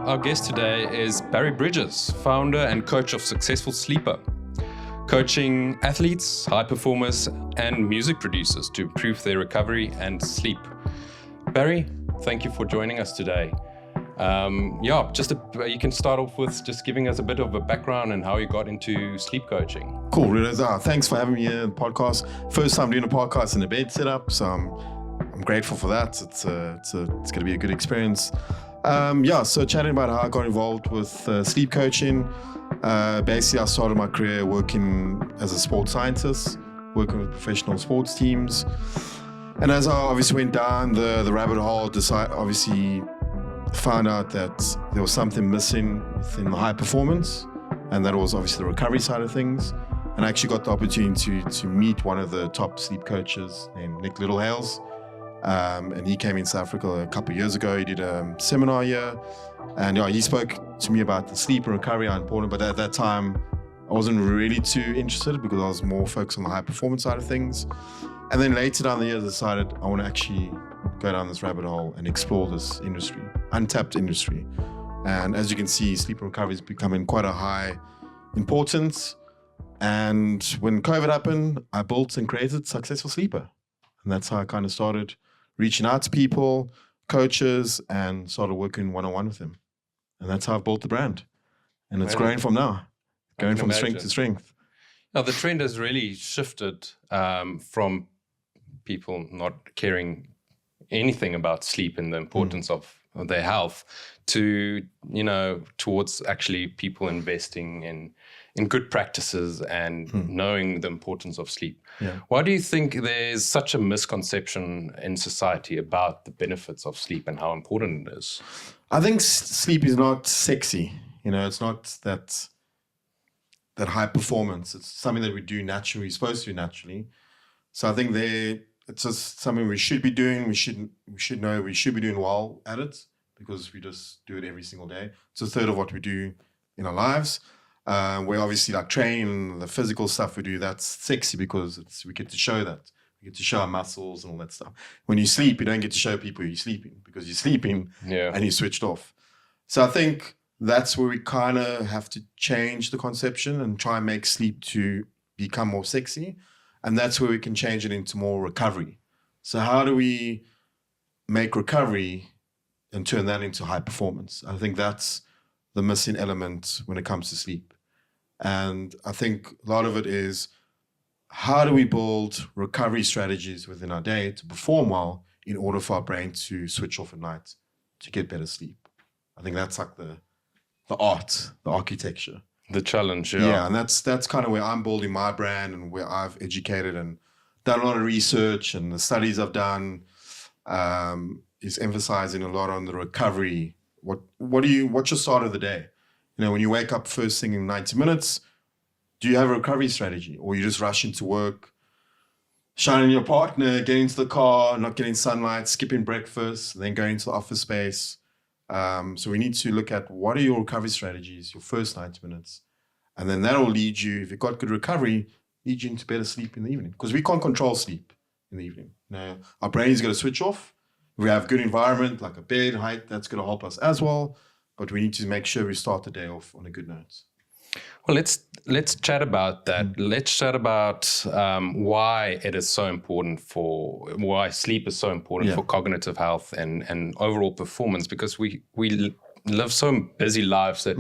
Our guest today is Barry Bridges, founder and coach of Successful Sleeper, coaching athletes, high performers, and music producers to improve their recovery and sleep. Barry, thank you for joining us today. You can start off with just giving us a bit of a background and how you got into sleep coaching. Cool, Rudo. Thanks for having me here on the podcast. First time doing a podcast in a bed setup, so I'm grateful for that. It's going to be a good experience. So chatting about how I got involved with sleep coaching. Basically, I started my career working as a sports scientist, working with professional sports teams. And as I obviously went down the rabbit hole, found out that there was something missing within the high performance, and that was obviously the recovery side of things. And I actually got the opportunity to meet one of the top sleep coaches named Nick Littlehales. And he came in South Africa a couple of years ago. He did a seminar here, and he spoke to me about the sleep and recovery, how important. But at that time, I wasn't really too interested because I was more focused on the high performance side of things. And then later down the years, I decided I want to actually go down this rabbit hole and explore this industry, untapped industry. And as you can see, sleep and recovery is becoming quite a high importance. And when COVID happened, I built and created Successful Sleeper. And that's how I kind of started reaching out to people, coaches, and started working one-on-one with them. And that's how I've built the brand. And it's growing from now, going from strength to strength. Now, the trend has really shifted from people not caring anything about sleep and the importance of their health to, towards actually people investing in good practices and knowing the importance of sleep. Yeah. Why do you think there's such a misconception in society about the benefits of sleep and how important it is? I think sleep is not sexy. It's not that high performance. It's something that we do naturally, we're supposed to do naturally. So I think it's just something we should be doing. We should know we should be doing well at it because we just do it every single day. It's a third of what we do in our lives. We're obviously like training, the physical stuff we do, that's sexy because we get to show that. We get to show our muscles and all that stuff. When you sleep, you don't get to show people you're sleeping because you're sleeping and you're switched off. So I think that's where we kind of have to change the conception and try and make sleep to become more sexy. And that's where we can change it into more recovery. So how do we make recovery and turn that into high performance? I think that's the missing element when it comes to sleep. And I think a lot of it is, how do we build recovery strategies within our day to perform well in order for our brain to switch off at night to get better sleep? I think that's like the art, the architecture. The challenge, Yeah, and that's kind of where I'm building my brand and where I've educated and done a lot of research, and the studies I've done is emphasizing a lot on the recovery. What's your start of the day? When you wake up first thing in 90 minutes, do you have a recovery strategy? Or you just rush into work, shining your partner, getting into the car, not getting sunlight, skipping breakfast, then going to the office space. So we need to look at what are your recovery strategies, your first 90 minutes. And then that will lead you, if you've got good recovery, lead you into better sleep in the evening. Because we can't control sleep in the evening. Our brain is going to switch off. We have good environment, like a bed, height, that's going to help us as well. But we need to make sure we start the day off on a good note. Well, let's chat about that. Let's chat about why it is so important why sleep is so important for cognitive health and overall performance, because we live so busy lives that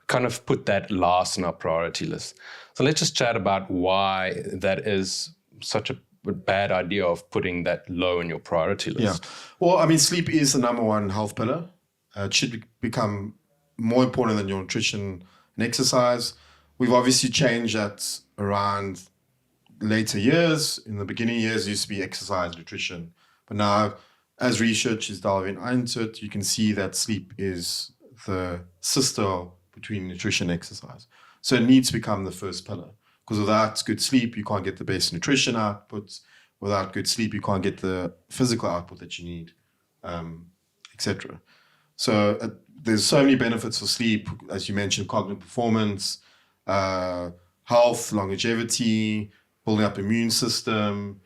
kind of put that last in our priority list. So let's just chat about why that is such a bad idea of putting that low in your priority list. Yeah. Well, I mean, sleep is the number one health pillar. It should become more important than your nutrition and exercise. We've obviously changed that around later years. In the beginning years, it used to be exercise, nutrition. But now, as research is delving into it, you can see that sleep is the sister between nutrition and exercise. So it needs to become the first pillar. Because without good sleep, you can't get the best nutrition output. Without good sleep, you can't get the physical output that you need, etc. So there's so many benefits for sleep, as you mentioned, cognitive performance, health, longevity, building up immune system,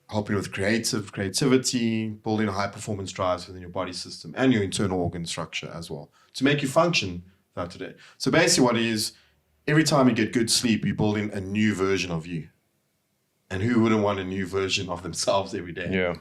helping with creativity, building high performance drives within your body system and your internal organ structure as well to make you function throughout the day. So basically what it is, every time you get good sleep, you're building a new version of you. And who wouldn't want a new version of themselves every day? Yeah.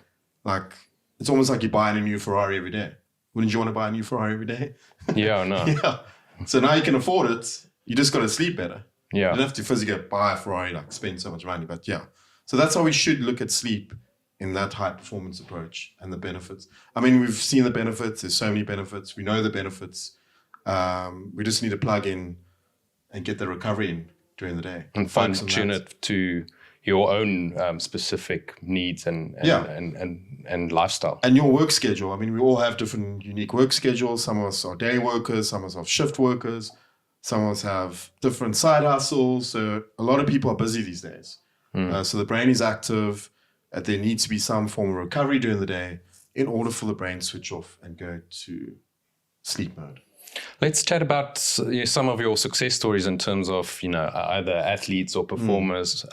Like, it's almost like you're buying a new Ferrari every day. Wouldn't you want to buy a new Ferrari every day? Yeah, no. Yeah. So now you can afford it. You just got to sleep better. Yeah. You don't have to physically buy a Ferrari, like spend so much money. But yeah. So that's how we should look at sleep in that high performance approach and the benefits. I mean, we've seen the benefits. There's so many benefits. We know the benefits. We just need to plug in and get the recovery in during the day. And fine tune it to your own specific needs and lifestyle. And your work schedule. I mean, we all have different unique work schedules. Some of us are day workers. Some of us are shift workers. Some of us have different side hustles. So a lot of people are busy these days. So the brain is active. There needs to be some form of recovery during the day in order for the brain to switch off and go to sleep mode. Let's chat about some of your success stories in terms of, either athletes or performers.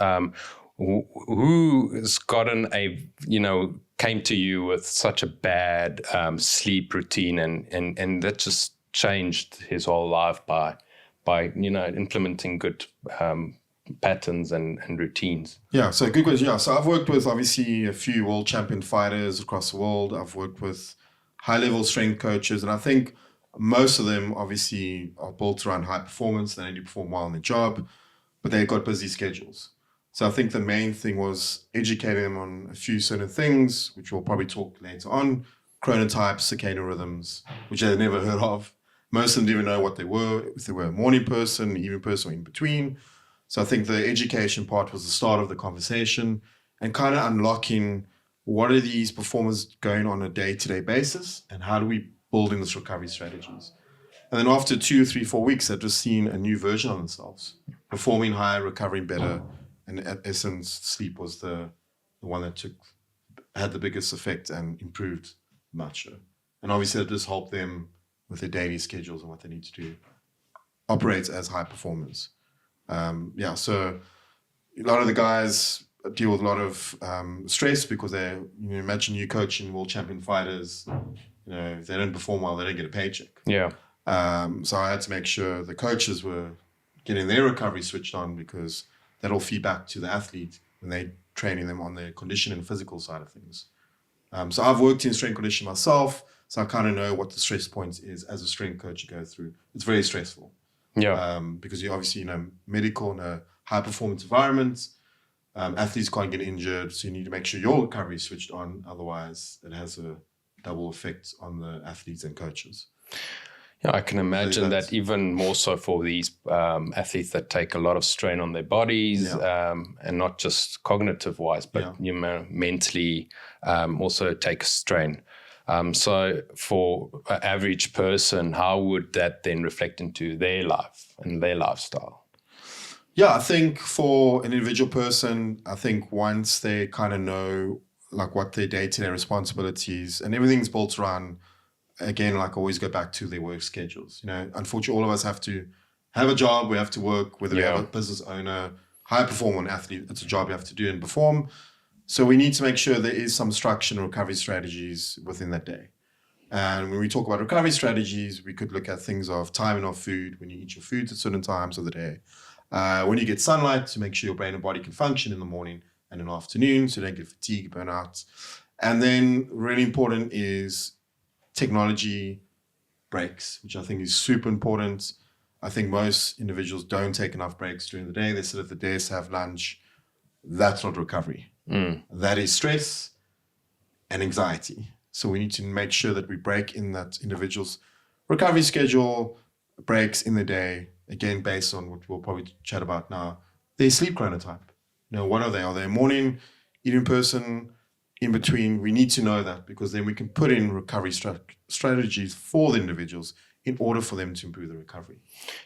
Who's gotten came to you with such a bad sleep routine and that just changed his whole life by implementing good patterns and routines? Yeah, so good question. Yeah, so I've worked with obviously a few world champion fighters across the world. I've worked with high-level strength coaches, and I think most of them obviously are built around high performance. They need to perform well in their job, but they've got busy schedules. So I think the main thing was educating them on a few certain things, which we'll probably talk later on. Chronotypes, circadian rhythms, which they'd never heard of. Most of them didn't even know what they were, if they were a morning person, evening person, or in between. So I think the education part was the start of the conversation and kind of unlocking what are these performers going on a day-to-day basis and how do we build in this recovery strategies. And then after 2, 3, 4 weeks, they've just seen a new version of themselves, performing higher, recovering better. And in essence, sleep was the one that had the biggest effect and improved much. And obviously it just helped them with their daily schedules and what they need to do, operate as high performers. So a lot of the guys deal with a lot of stress because they, imagine you coaching world champion fighters, if they don't perform well, they don't get a paycheck. Yeah. So I had to make sure the coaches were getting their recovery switched on because that'll feed back to the athlete when they're training them on the condition and physical side of things. So I've worked in strength conditioning myself, so I kind of know what the stress points is as a strength coach you go through. It's very stressful. Yeah. Because you obviously, medical in a high performance environment, athletes can't get injured, so you need to make sure your recovery is switched on. Otherwise, it has a double effect on the athletes and coaches. Yeah, I can imagine that even more so for these athletes that take a lot of strain on their bodies, and not just cognitive wise, but mentally also take a strain. So for an average person, how would that then reflect into their life and their lifestyle? Yeah, I think for an individual person, I think once they kind of know like what their day-to-day responsibilities and everything's built around, again, like always go back to their work schedules. Unfortunately, all of us have to have a job. We have to work, whether we have a business owner, high performer, athlete. It's a job you have to do and perform. So we need to make sure there is some structure and recovery strategies within that day. And when we talk about recovery strategies, we could look at things of timing of food, when you eat your foods at certain times of the day. When you get sunlight, to make sure your brain and body can function in the morning and in the afternoon, so you don't get fatigue, burnout. And then really important is technology breaks, which I think is super important. I think most individuals don't take enough breaks during the day. They sit at the desk, have lunch. That's not recovery. That is stress and anxiety. So we need to make sure that we break in that individual's recovery schedule, breaks in the day, again, based on what we'll probably chat about now, their sleep chronotype. What are they? Are they a morning, evening person, in between? We need to know that because then we can put in recovery strategies for the individuals in order for them to improve the recovery.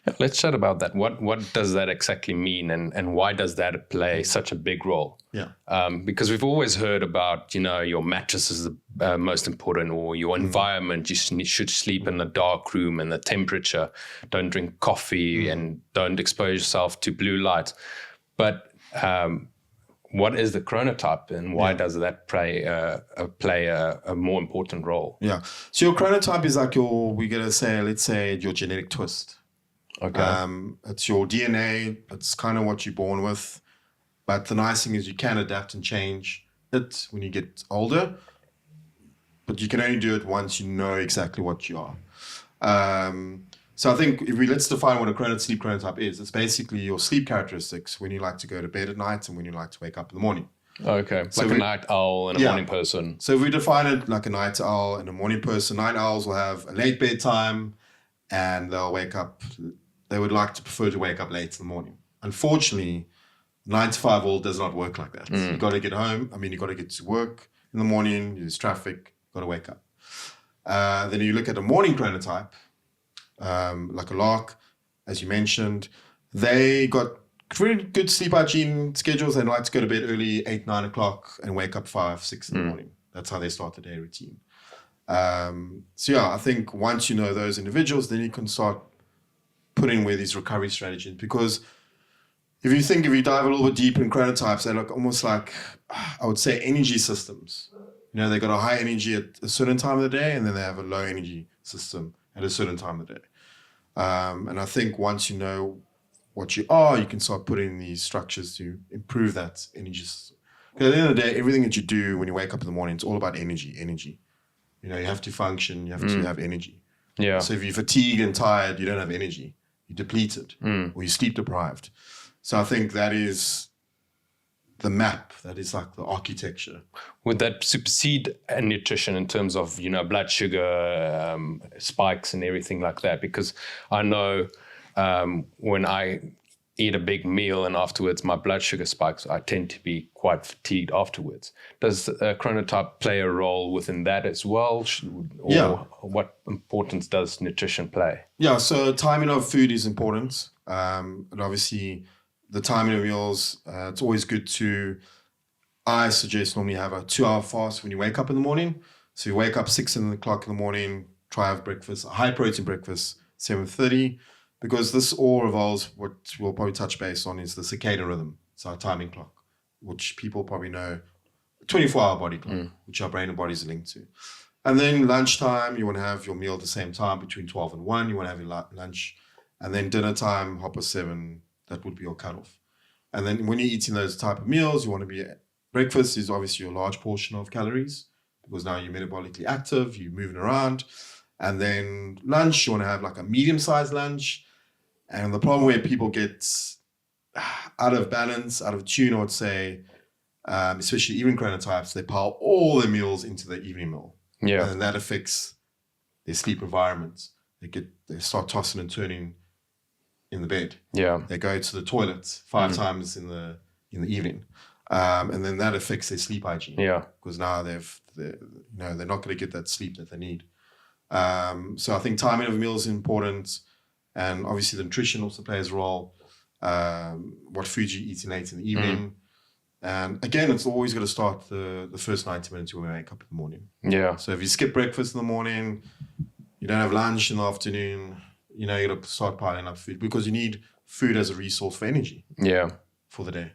Yeah, let's chat about that. What does that exactly mean and why does that play such a big role? Yeah. Because we've always heard about, your mattress is the most important, or your environment. You should sleep in a dark room and the temperature. Don't drink coffee and don't expose yourself to blue light. But what is the chronotype and why does that play a more important role? Yeah. So your chronotype is like let's say your genetic twist. Okay. It's your DNA. It's kind of what you're born with. But the nice thing is you can adapt and change it when you get older. But you can only do it once you know exactly what you are. So I think let's define what a sleep chronotype is. It's basically your sleep characteristics when you like to go to bed at night and when you like to wake up in the morning. Okay, so like a night owl and a morning person. So if we define it like a night owl and a morning person, night owls will have a late bedtime and they'll wake up. They would prefer to wake up late in the morning. Unfortunately, 9 to 5 old does not work like that. You got to get home. You got to get to work in the morning. There's traffic. Got to wake up. Then you look at a morning chronotype, like a lark, as you mentioned. They got pretty good sleep hygiene schedules. They like to go to bed early, 8, 9 o'clock, and wake up 5, 6 in the morning. That's how they start the day routine. I think once you know those individuals, then you can start putting away these recovery strategies. Because if you dive a little bit deeper in chronotypes, they look almost like, I would say, energy systems. They got a high energy at a certain time of the day, and then they have a low energy system at a certain time of the day. And I think once you know what you are, you can start putting in these structures to improve that energy system. Because at the end of the day, everything that you do when you wake up in the morning, it's all about energy. You have to function, you have to have energy. Yeah. So if you're fatigued and tired, you don't have energy. You're depleted or you're sleep deprived. So I think that is the map. That is like the architecture. Would that supersede nutrition in terms of, blood sugar spikes and everything like that? Because I know when I eat a big meal and afterwards my blood sugar spikes, I tend to be quite fatigued afterwards. Does chronotype play a role within that as well? What importance does nutrition play? Yeah, so timing of food is important. And obviously the timing of meals, it's always good I suggest normally have a 2-hour fast when you wake up in the morning. So you wake up 6 o'clock in the morning, try have breakfast, a high protein breakfast, 7:30, because this all revolves, what we'll probably touch base on is the circadian rhythm. It's our timing clock, which people probably know, 24-hour body clock, which our brain and body is linked to. And then lunchtime, you want to have your meal at the same time between 12 and 1. You want to have your lunch. And then dinner time, 7:30, that would be your cutoff. And then when you're eating those type of meals, you want to be breakfast is obviously a large portion of calories because now you're metabolically active, you're moving around. And then lunch, you want to have like a medium-sized lunch. And the problem where people get out of balance, out of tune, I would say, especially evening chronotypes, they pile all their meals into the evening meal. Yeah. And that affects their sleep environment. They start tossing and turning in the bed. Yeah. They go to the toilet 5 times in the evening. And then that affects their sleep hygiene. Yeah. Because now they're not going to get that sleep that they need. So I think timing of meals is important. And obviously the nutrition also plays a role. What food you eat late in the evening. And again, it's always going to start the first 90 minutes when we wake up in the morning. Yeah. So if you skip breakfast in the morning, you don't have lunch in the afternoon, you're going to start piling up food because you need food as a resource for energy. Yeah. For the day.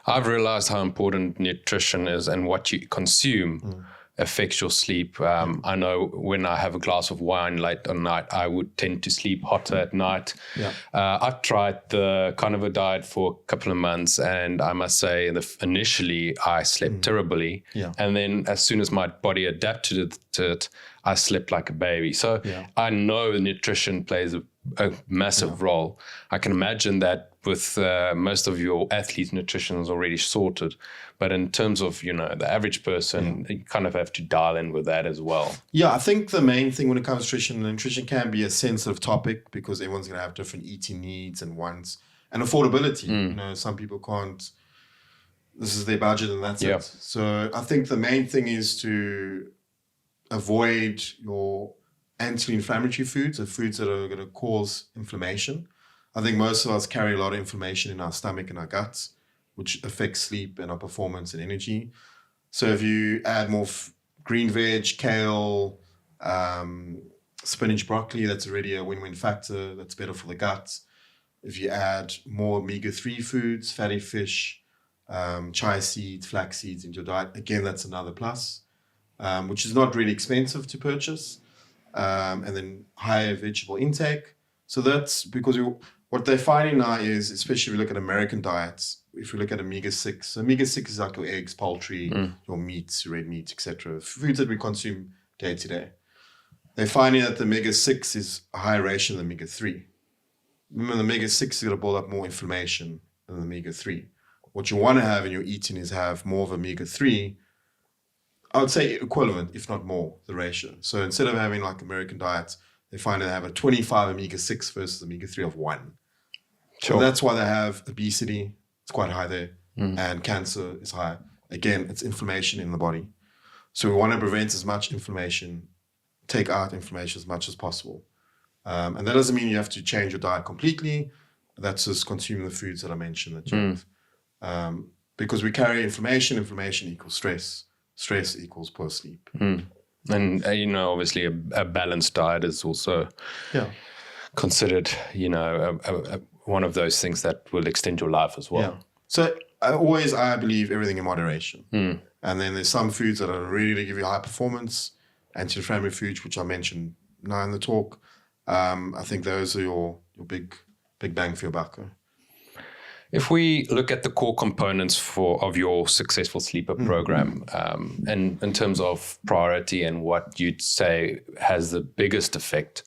I've realized how important nutrition is and what you consume affects your sleep. I know when I have a glass of wine late at night, I would tend to sleep hotter at night. Yeah. I've tried the carnivore diet for a couple of months, and I must say initially I slept terribly. Yeah. And then as soon as my body adapted to it, I slept like a baby. So I know nutrition plays a massive role. I can imagine that with most of your athletes, nutrition is already sorted. But in terms of, the average person, you kind of have to dial in with that as well. Yeah, I think the main thing when it comes to nutrition can be a sensitive topic because everyone's going to have different eating needs and wants and affordability. Some people can't, this is their budget and that's it. So I think the main thing is to avoid your anti-inflammatory foods or foods that are going to cause inflammation. I think most of us carry a lot of inflammation in our stomach and our guts, which affects sleep and our performance and energy. So if you add more green veg, kale, spinach, broccoli, that's already a win-win factor. That's better for the gut. If you add more omega-3 foods, fatty fish, chia seeds, flax seeds into your diet. Again, that's another plus, which is not really expensive to purchase. And then higher vegetable intake. So that's because what they're finding now is, especially if you look at American diets, if you look at omega-6, so omega-6 is like your eggs, poultry, your meats, red meat, etc., foods that we consume day to day. They're finding that the omega-6 is a higher ratio than omega-3. Remember, the omega-6 is going to build up more inflammation than the omega-3. What you want to have in your eating is have more of omega-3, I would say equivalent, if not more, the ratio. So instead of having like American diets, they find they have a 25 omega-6 versus omega-3 of 1. Sure. So that's why they have obesity. It's quite high there. And cancer is high. Again, it's inflammation in the body. So we want to prevent as much inflammation, take out inflammation as much as possible. And that doesn't mean you have to change your diet completely. That's just consuming the foods that I mentioned that you have. Because we carry inflammation. Inflammation equals stress. Stress equals poor sleep. And, obviously a balanced diet is also considered, one of those things that will extend your life as well. Yeah. So I believe everything in moderation. And then there's some foods that are really to give you high performance, anti-inflammatory foods, which I mentioned now in the talk. I think those are your big bang for your buck. If we look at the core components of your successful sleeper program, and in terms of priority and what you'd say has the biggest effect,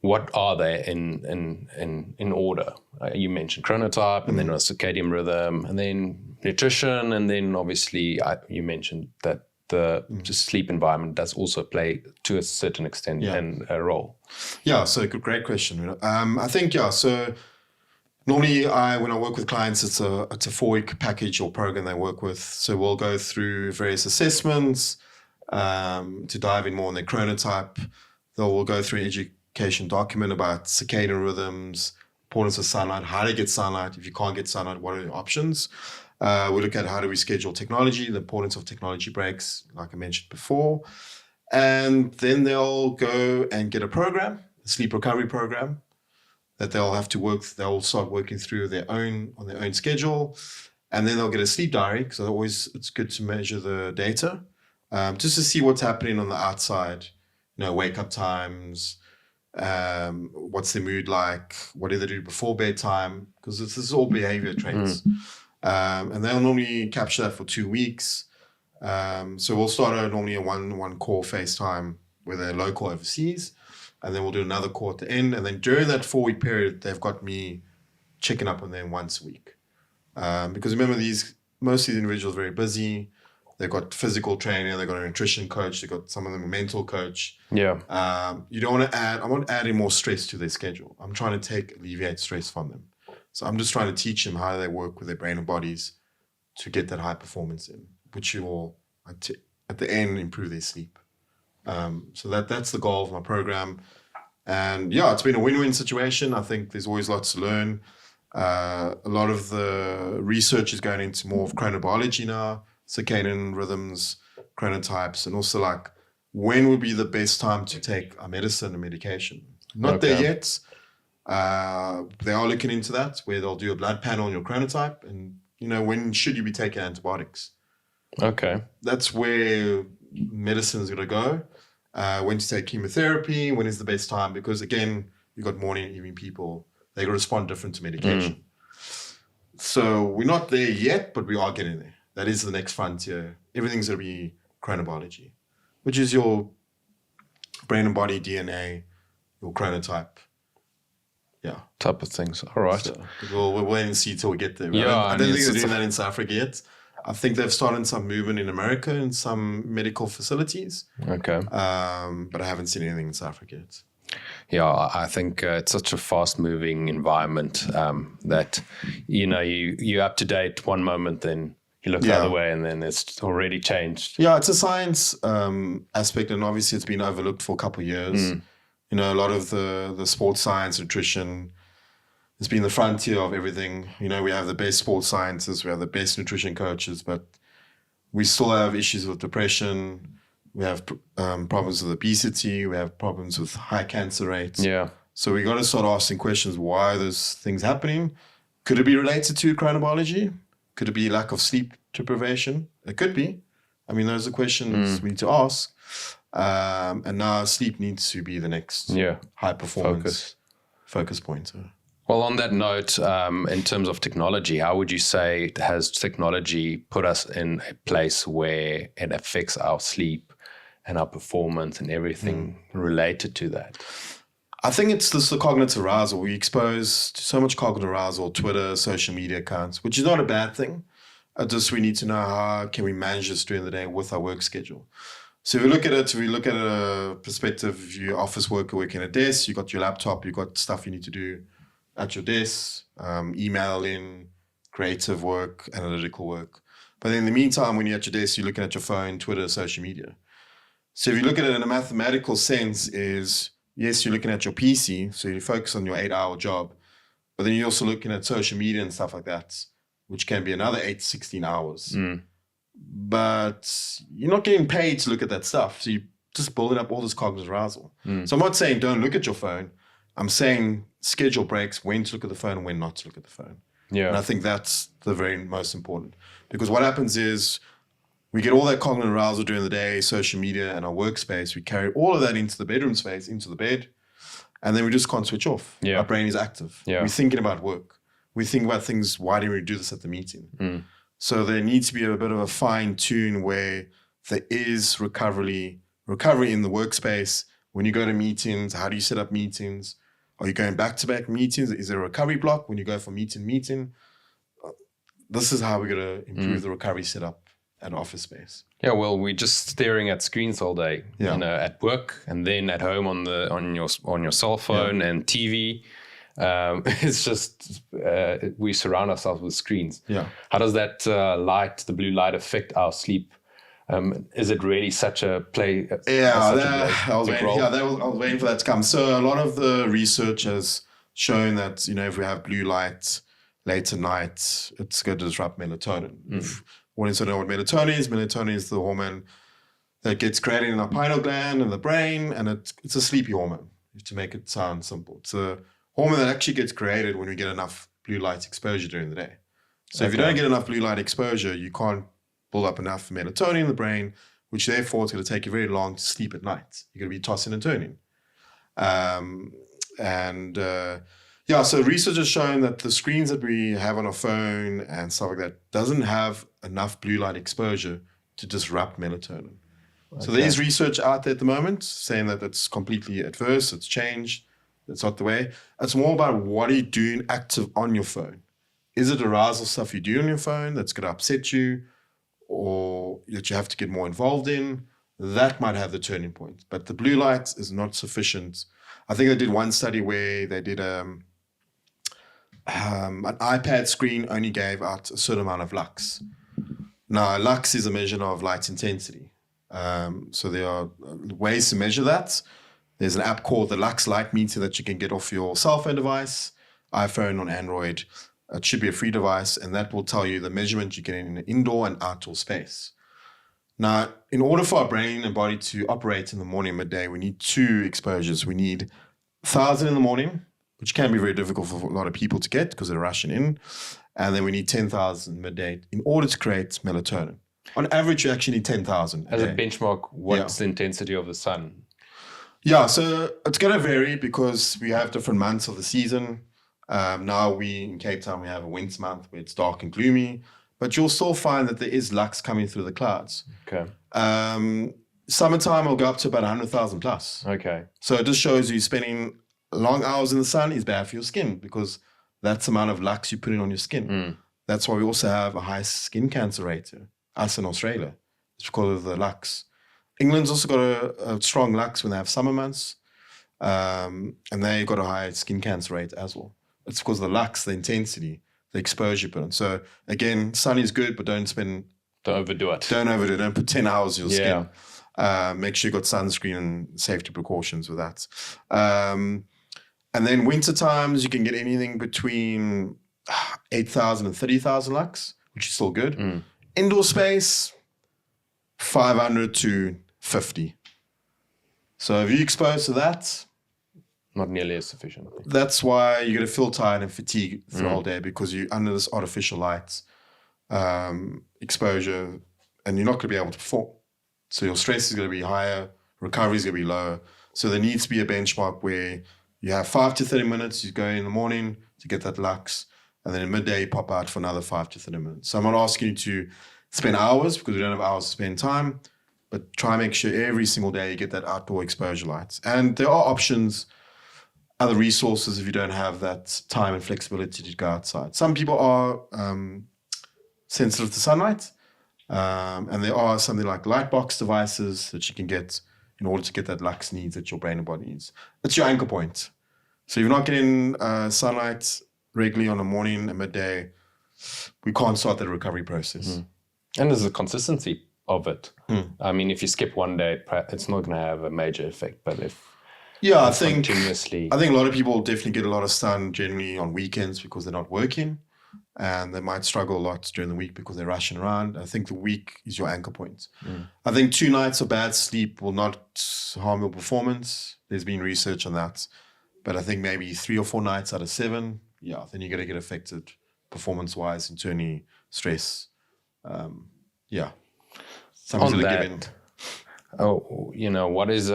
what are they in order? You mentioned chronotype, and then a circadian rhythm, and then nutrition, and then obviously you mentioned that the sleep environment does also play to a certain extent and a role. Yeah, so great question. I think so. Normally, when I work with clients, it's a 4-week package or program they work with. So we'll go through various assessments to dive in more on their chronotype. We'll go through an education document about circadian rhythms, importance of sunlight, how to get sunlight. If you can't get sunlight, what are the options? We look at how do we schedule technology, the importance of technology breaks, like I mentioned before. And then they'll go and get a program, a sleep recovery program, that they'll have to work. They'll start working through on their own schedule, and then they'll get a sleep diary, because it's good to measure the data, just to see what's happening on the outside. Wake up times, what's their mood like, what do they do before bedtime, because this is all behavior traits, and they'll normally capture that for 2 weeks. So we'll start normally a one call FaceTime where they're local overseas. And then we'll do another call at the end. And then during that 4-week period, they've got me checking up on them once a week. Because remember, most of these individuals are very busy. They've got physical trainer, they've got a nutrition coach, they've got some of them a mental coach. Yeah. You don't want to I'm not adding more stress to their schedule. I'm trying to alleviate stress from them. So I'm just trying to teach them how they work with their brain and bodies to get that high performance in, which will, at the end, improve their sleep. So that's the goal of my program. And it's been a win-win situation. I think there's always lots to learn. A lot of the research is going into more of chronobiology now, circadian rhythms, chronotypes, and also like when would be the best time to take a medicine or medication. Not there yet. They are looking into that, where they'll do a blood panel on your chronotype, and when should you be taking antibiotics. Okay. That's where medicine is going to go. When to take chemotherapy, when is the best time, because again, you've got morning and evening people, they respond different to medication. So we're not there yet, but we are getting there. That is the next frontier. Everything's going to be chronobiology, which is your brain and body DNA, your chronotype. Type of things. All right. So we'll wait and see till we get there. Right? I don't think they're doing that in South Africa yet. I think they've started some movement in America in some medical facilities. Okay. But I haven't seen anything in South Africa yet. Yeah, I think it's such a fast-moving environment that, you're up to date one moment, then you look the other way, and then it's already changed. Yeah, it's a science aspect, and obviously it's been overlooked for a couple of years. A lot of the sports science, nutrition, it's been the frontier of everything. We have the best sports scientists, we have the best nutrition coaches, but we still have issues with depression. We have problems with obesity. We have problems with high cancer rates. Yeah. So we got to start asking questions, why are those things happening? Could it be related to chronobiology? Could it be lack of sleep deprivation? It could be. I mean, those are questions we need to ask. And now sleep needs to be the next high performance focus point. Well, on that note, in terms of technology, how would you say has technology put us in a place where it affects our sleep and our performance and everything related to that? I think it's the cognitive arousal. We expose to so much cognitive arousal, Twitter, social media accounts, which is not a bad thing. Just we need to know how can we manage this during the day with our work schedule. So if we look at a perspective, if you're an office worker working at a desk, you got your laptop, you got stuff you need to do at your desk, emailing, creative work, analytical work. But in the meantime, when you're at your desk, you're looking at your phone, Twitter, social media. So if you look at it in a mathematical sense is, yes, you're looking at your PC, so you focus on your 8-hour job, but then you're also looking at social media and stuff like that, which can be another 8 to 16 hours. But you're not getting paid to look at that stuff. So you're just building up all this cognitive arousal. So I'm not saying don't look at your phone. I'm saying schedule breaks, when to look at the phone and when not to look at the phone. Yeah. And I think that's the very most important. Because what happens is we get all that cognitive arousal during the day, social media and our workspace. We carry all of that into the bedroom space, into the bed, and then we just can't switch off. Yeah. Our brain is active. Yeah. We're thinking about work. We think about things, why didn't we do this at the meeting? So there needs to be a bit of a fine tune where there is recovery in the workspace. When you go to meetings, how do you set up meetings? Are you going back-to-back meetings? Is there a recovery block when you go from meeting to meeting? This is how we're going to improve the recovery setup at office space. Yeah, well, we're just staring at screens all day, at work and then at home on your cell phone and TV. It's just we surround ourselves with screens. Yeah. How does that the blue light, affect our sleep? Is it really such a play? I was waiting for that to come. So a lot of the research has shown that if we have blue light late at night, it's going to disrupt melatonin. If you want to know what melatonin is the hormone that gets created in our pineal gland and the brain, and it's a sleepy hormone, to make it sound simple. It's a hormone that actually gets created when we get enough blue light exposure during the day. So if you don't get enough blue light exposure, you can't build up enough melatonin in the brain, which therefore it's going to take you very long to sleep at night. You're going to be tossing and turning. So research has shown that the screens that we have on our phone and stuff like that doesn't have enough blue light exposure to disrupt melatonin. Okay. So there is research out there at the moment saying that it's completely adverse, it's changed, it's not the way. It's more about what are you doing active on your phone. Is it arousal stuff you do on your phone that's going to upset you or that you have to get more involved in? That might have the turning point. But the blue light is not sufficient. I think they did one study where they did an iPad screen only gave out a certain amount of lux. Now, lux is a measure of light intensity. So there are ways to measure that. There's an app called the Lux Light Meter that you can get off your cell phone device, iPhone, on Android. It should be a free device, and that will tell you the measurement you get in an indoor and outdoor space. Now, in order for our brain and body to operate in the morning and midday, we need 2 exposures. We need 1,000 in the morning, which can be very difficult for a lot of people to get because they're rushing in. And then we need 10,000 midday in order to create melatonin. On average, you actually need 10,000. As a benchmark, what's the intensity of the sun? Yeah, so it's going to vary because we have different months of the season. Now in Cape Town, we have a winter month where it's dark and gloomy, but you'll still find that there is lux coming through the clouds. Okay. Summertime will go up to about 100,000 plus. Okay. So it just shows you spending long hours in the sun is bad for your skin because that's the amount of lux you put in on your skin. That's why we also have a high skin cancer rate here, us in Australia. It's because of the lux. England's also got a strong lux when they have summer months, and they got a high skin cancer rate as well. It's because of the lux, the intensity, the exposure you put on. So again, sun is good, but don't overdo it. Don't put 10 hours in your skin. Make sure you got sunscreen and safety precautions with that. And then winter times, you can get anything between 8,000 and 30,000 lux, which is still good. Indoor space, 500 to 50. So if you're exposed to that, Not nearly as sufficient. That's why you're going to feel tired and fatigued the whole day, because you're under this artificial light exposure, and you're not going to be able to perform. So your stress is going to be higher, recovery is going to be lower. So there needs to be a benchmark where you have 5 to 30 minutes, you go in the morning to get that lux, and then in midday you pop out for another 5 to 30 minutes. So I'm not asking you to spend hours, because we don't have hours to spend time, but try and make sure every single day you get that outdoor exposure light. And there are options, other resources if you don't have that time and flexibility to go outside. Some people are sensitive to sunlight, and there are something like light box devices that you can get in order to get that lux needs that your brain and body needs. It's your anchor point. So if you're not getting sunlight regularly on the morning and midday, we can't start that recovery process. And there's a consistency of it. I mean, if you skip one day, it's not going to have a major effect. But if I think a lot of people definitely get a lot of sun generally on weekends because they're not working, and they might struggle a lot during the week because they're rushing around. I think the week is your anchor point. I think 2 nights of bad sleep will not harm your performance. There's been research on that. But I think maybe 3 or 4 nights out of 7, then you're going to get affected performance-wise, internally, stress. On that, what is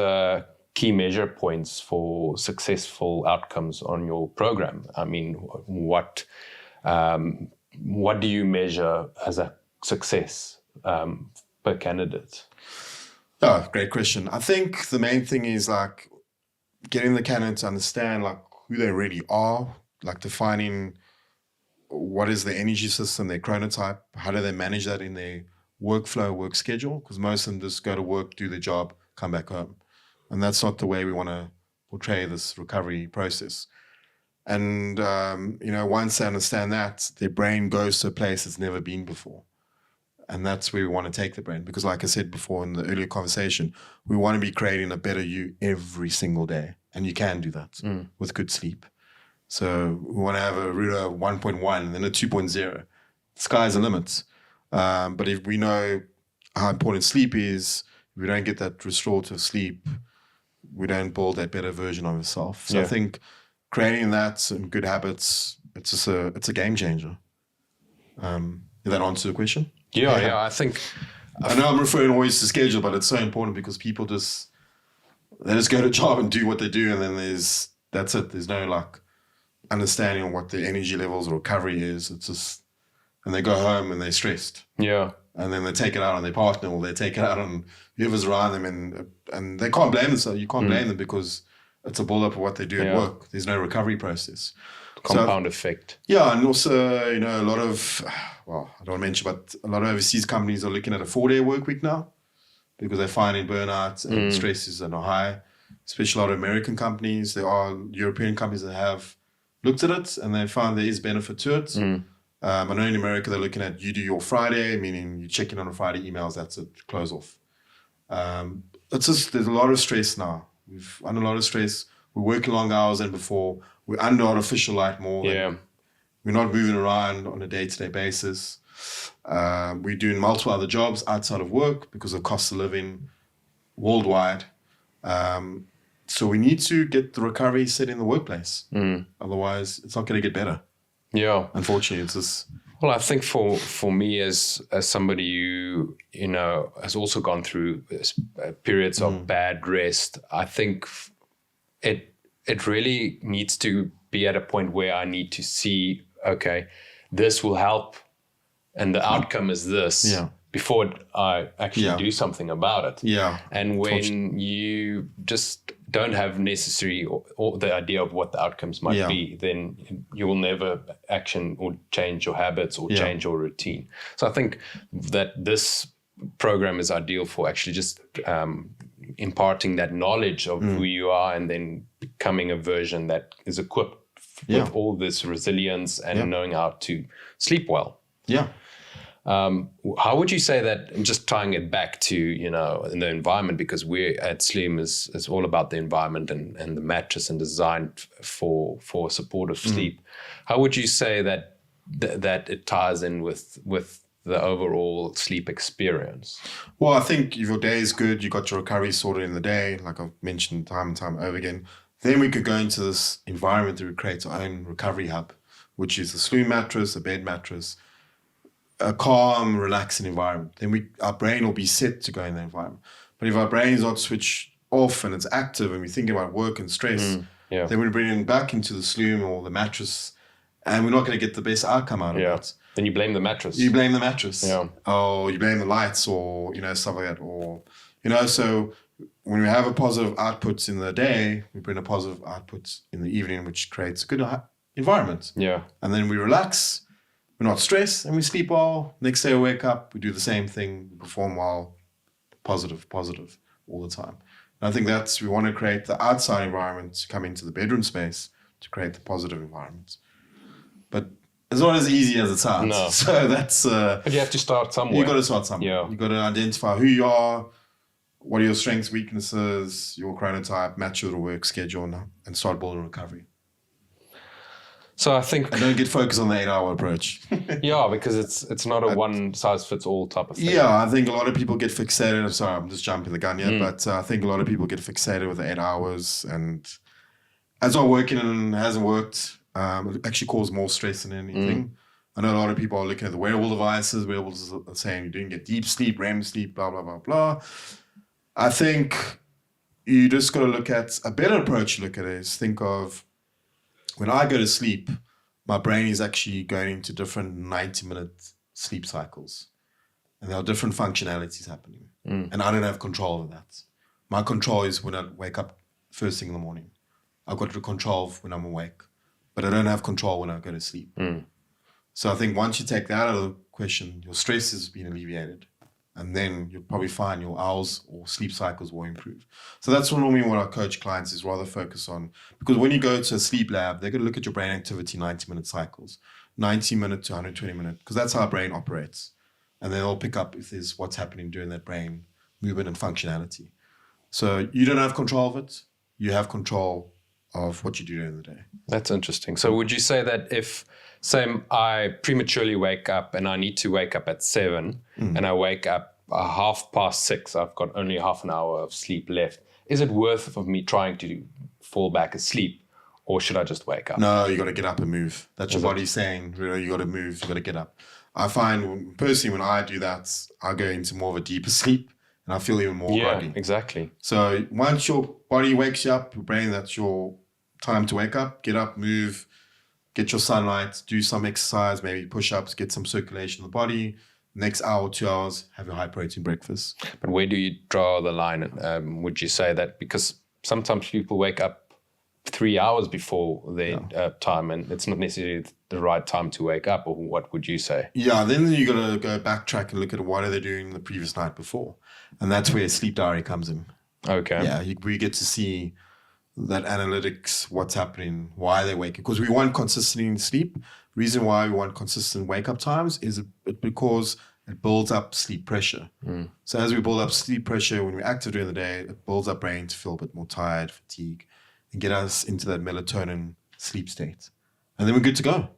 key measure points for successful outcomes on your program? I mean, what do you measure as a success per candidate? Oh, great question. I think the main thing is like getting the candidate to understand like who they really are, like defining what is the energy system, their chronotype, how do they manage that in their workflow, work schedule, because most of them just go to work, do their job, come back home. And that's not the way we want to portray this recovery process. And, once they understand that, their brain goes to a place it's never been before. And that's where we want to take the brain. Because like I said before in the earlier conversation, we want to be creating a better you every single day. And you can do that with good sleep. So we want to have a Rudo 1.1 and then a 2.0. Sky's the limit. But if we know how important sleep is, if we don't get that restorative sleep, we don't build that better version of yourself. So I think creating that and good habits, it's a game changer. Did that answer the question? Yeah. I think I know I'm referring always to schedule, but it's so important because people just go to job and do what they do, and then that's it. There's no like understanding of what their energy levels or recovery is. It's just, and they go home and they're stressed. Yeah. And then they take it out on their partner, or they take it out on whoever's around them, and they can't blame them. So you can't blame them because it's a build-up of what they do at work. There's no recovery process. Compound effect. Yeah, and also, a lot of, I don't want to mention, but a lot of overseas companies are looking at a 4-day work week now because they're finding burnout and stresses are high. Especially a lot of American companies. There are European companies that have looked at it and they found there is benefit to it. I know in America they're looking at you do your Friday, meaning you check in on a Friday, emails, that's it, close off. It's just, there's a lot of stress now. We've under a lot of stress. We're working long hours than before. We're under artificial light more. We're not moving around on a day-to-day basis. We're doing multiple other jobs outside of work because of cost of living worldwide. So we need to get the recovery set in the workplace. Otherwise, it's not going to get better. Yeah. Unfortunately, it's just... Well, I think for me as somebody who, has also gone through periods of bad rest, I think it really needs to be at a point where I need to see, okay, this will help and the outcome is this before I actually do something about it. Yeah. And when you just don't have necessary or the idea of what the outcomes might be, then you will never action or change your habits or change your routine. So I think that this program is ideal for actually just imparting that knowledge of who you are and then becoming a version that is equipped with all this resilience and knowing how to sleep well. Yeah. How would you say that, just tying it back to, in the environment, because we're at Slim is all about the environment and the mattress and designed for supportive sleep. How would you say that it ties in with the overall sleep experience? Well, I think if your day is good, you got your recovery sorted in the day, like I've mentioned time and time over again, Then we could go into this environment that we create our own recovery hub, which is a sluice mattress, a bed mattress, a calm, relaxing environment. Then our brain will be set to go in that environment. But if our brain is not switched off and it's active and we're thinking about work and stress, then we bring it back into the sluice or the mattress, and we're not going to get the best outcome out of it. Then you blame the mattress. You blame the mattress. Yeah. Or you blame the lights, or, stuff like that. Or, so when we have a positive output in the day, we bring a positive output in the evening, which creates a good environment. Yeah. And then we relax, we're not stressed, and we sleep well. Next day we wake up, we do the same thing, we perform well, positive all the time. And I think we want to create the outside environment to come into the bedroom space to create the positive environment. But it's not as easy as it sounds. No. So that's... but you have to start somewhere. You've got to start somewhere. Yeah. You've got to identify who you are, what are your strengths, weaknesses, your chronotype, match your work schedule, and start building recovery. So I think... And don't get focused on the 8-hour approach. Yeah, because it's not a one-size-fits-all type of thing. Yeah, I think a lot of people get fixated. Sorry, I'm just jumping the gun here. But I think a lot of people get fixated with the 8 hours. And as not working and hasn't worked, it actually causes more stress than anything. I know a lot of people are looking at the wearable devices. Wearables are saying you didn't get deep sleep, REM sleep, blah, blah, blah, blah. I think you just got to look at a better approach to look at it is think of, when I go to sleep, my brain is actually going into different 90-minute sleep cycles. And there are different functionalities happening. And I don't have control of that. My control is when I wake up first thing in the morning. I've got to control when I'm awake. But I don't have control when I go to sleep. So I think once you take that out of the question, your stress has been alleviated. And then you'll probably find your hours or sleep cycles will improve. So that's normally what I coach clients is rather focus on. Because when you go to a sleep lab, they're going to look at your brain activity 90-minute cycles, 90-minute to 120-minute, because that's how our brain operates. And then they'll pick up if there's what's happening during that brain movement and functionality. So you don't have control of it. You have control of what you do during the day. That's interesting. So would you say that if, say, I prematurely wake up and I need to wake up at 7 and I wake up 6:30, I've got only half an hour of sleep left. Is it worth it for me trying to fall back asleep, or should I just wake up? No, you got to get up and move. That's your body saying, you got to move, you got to get up. I find personally when I do that, I go into more of a deeper sleep and I feel even more groggy. Yeah, exactly. So once your body wakes you up, your brain, that's your time to wake up, get up, move, get your sunlight, do some exercise, maybe push-ups, get some circulation in the body. Next hour, 2 hours, have your high-protein breakfast. But where do you draw the line? Would you say that because sometimes people wake up 3 hours before their time and it's not necessarily the right time to wake up, or what would you say? Yeah, then you got to go backtrack and look at what are they doing the previous night before. And that's where sleep diary comes in. Okay. Yeah, we get to see that analytics, what's happening, why they're waking. Because we want consistency in sleep. Reason why we want consistent wake-up times is because it builds up sleep pressure. So as we build up sleep pressure, when we're active during the day, it builds our brain to feel a bit more tired, fatigue, and get us into that melatonin sleep state. And then we're good to go.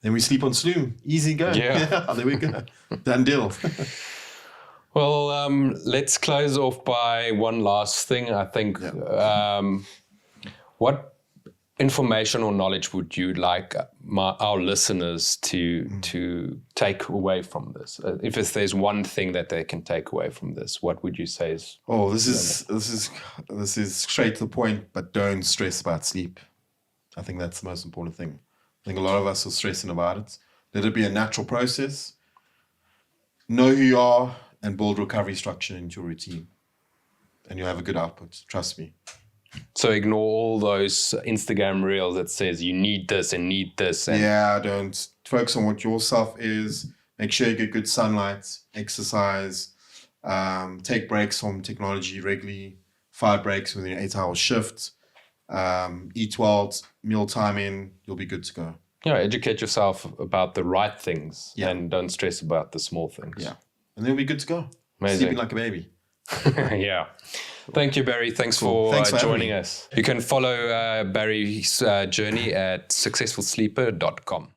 Then we sleep on Sloom. Easy go. Yeah. There we go. Done deal. Well, let's close off by one last thing. I think, what information or knowledge would you like our listeners to take away from this? If there's one thing that they can take away from this, what would you say is? Oh, this is straight to the point, but don't stress about sleep. I think that's the most important thing. I think a lot of us are stressing about it. Let it be a natural process. Know who you are and build recovery structure into your routine. And you'll have a good output. Trust me. So ignore all those Instagram reels that says you need this and need this. And don't focus on what your self is. Make sure you get good sunlight, exercise, take breaks from technology regularly, 5 breaks within an 8-hour shift, eat well, meal timing, you'll be good to go. Yeah, educate yourself about the right things and don't stress about the small things. Yeah, and then you'll be good to go. Amazing. Sleeping like a baby. Yeah. Thank you, Barry. Thanks for joining us. You can follow Barry's journey at successfulsleeper.com.